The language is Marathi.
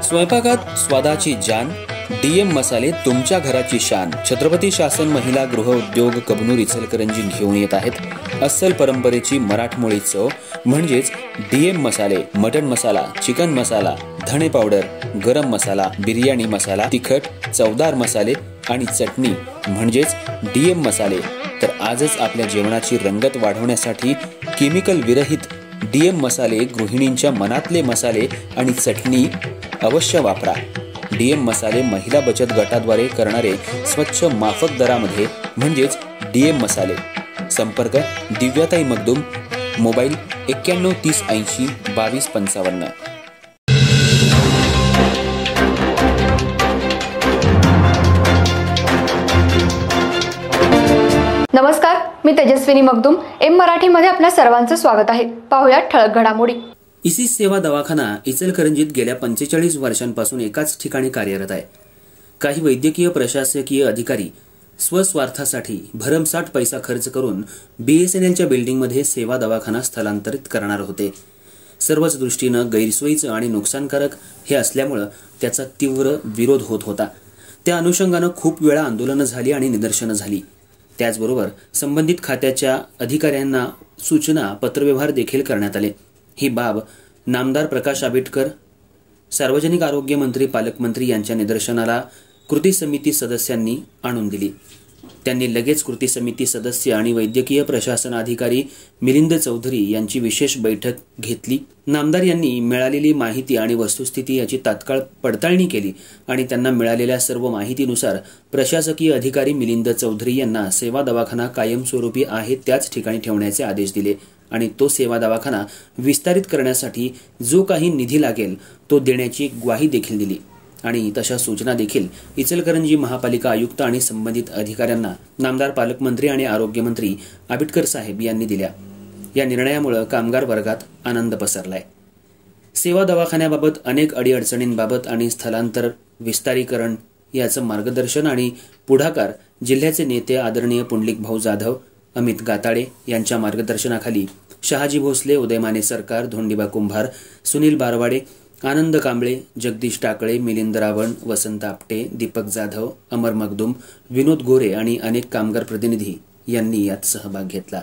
स्वयंपाकात स्वादाची जान, डीएम मसाले तुमच्या घराची शान। छत्रपती शासन महिला गृह उद्योग कबनूर इचलकरंजी घेऊन येत आहेत अस्सल परंपरेची मराठमोळी चव म्हणजेच डीएम मसाले। मटन मसाला, चिकन मसाला, धणे पावडर, गरम मसाला, बिर्याणी मसाला, तिखट, चवदार मसाले आणि चटणी म्हणजेच डीएम मसाले। तर आजच आपल्या जेवणाची रंगत वाढवण्यासाठी केमिकल विरहित डीएम मसाले, गृहिणींच्या मनातले मसाले आणि चटणी अवश्य वापरा। डीएम मसाले महिला बचत गटाद्वारे करणारे स्वच्छ माफक दरामध्ये म्हणजेच डीएम मसाले। संपर्क दिव्याताई मगदूम, मोबाईल 91 30 80 22 55। नमस्कार, मी तेजस्विनी मगदूम। एम मराठीमध्ये आपल्या सर्वांचं स्वागत आहे। पाहूया ठळक घडामोडी। इसिस सेवा दवाखाना इचलकरंजीत गेल्या 45 वर्षांपासून एकाच ठिकाणी कार्यरत आहे। काही वैद्यकीय प्रशासकीय अधिकारी स्वस्वार्थासाठी भरमसाठ पैसा खर्च करून बीएसएनएलच्या बिल्डिंगमध्ये सेवा दवाखाना स्थलांतरित करणार होते। सर्वच दृष्टीनं गैरसोयीचं आणि नुकसानकारक हे असल्यामुळे त्याचा तीव्र विरोध होत होता। त्या अनुषंगानं खूप वेळा आंदोलनं झाली आणि निदर्शनं झाली। त्याचबरोबर संबंधित खात्याच्या अधिकाऱ्यांना सूचना पत्रव्यवहार देखील करण्यात आले। ही बाब नामदार प्रकाश आंबेडकर, सार्वजनिक आरोग्य मंत्री, पालकमंत्री यांच्या निदर्शनाला कृती समिती सदस्यांनी आणून दिली। त्यांनी लगेच कृती समिती सदस्य आणि वैद्यकीय प्रशासन अधिकारी मिलिंद चौधरी यांची विशेष बैठक घेतली। नामदार यांनी मिळालेली माहिती आणि वस्तुस्थिती याची तात्काळ पडताळणी केली आणि त्यांना मिळालेल्या सर्व माहितीनुसार प्रशासकीय अधिकारी मिलिंद चौधरी यांना सेवा दवाखाना कायमस्वरूपी आहे त्याच ठिकाणी ठेवण्याचे आदेश दिले आणि तो सेवा दवाखाना विस्तारित करण्यासाठी जो काही निधी लागेल तो देण्याची ग्वाही देखील दिली आणि तशा सूचना देखील इचलकरंजी महापालिका आयुक्त आणि संबंधित अधिकाऱ्यांना नामदार पालकमंत्री आणि आरोग्यमंत्री आंबेडकर साहेब यांनी दिल्या। या निर्णयामुळे कामगार वर्गात आनंद पसरलाय। सेवा दवाखान्याबाबत अनेक अडीअडचणींबाबत आणि स्थलांतर विस्तारीकरण याचं मार्गदर्शन आणि पुढाकार जिल्ह्याचे नेते आदरणीय पुंडलिक भाऊ जाधव, अमित गाताळे यांच्या मार्गदर्शनाखाली शहाजी भोसले, उदयमाने सरकार, धोंडीबा कुंभार, सुनील बारवाडे, आनंद कांबळे, जगदीश टाकळे, मिलिंद रावण, वसंत आपटे, दीपक जाधव, अमर मगदूम, विनोद गोरे आणि अनेक कामगार प्रतिनिधी यांनी यात सहभाग घेतला।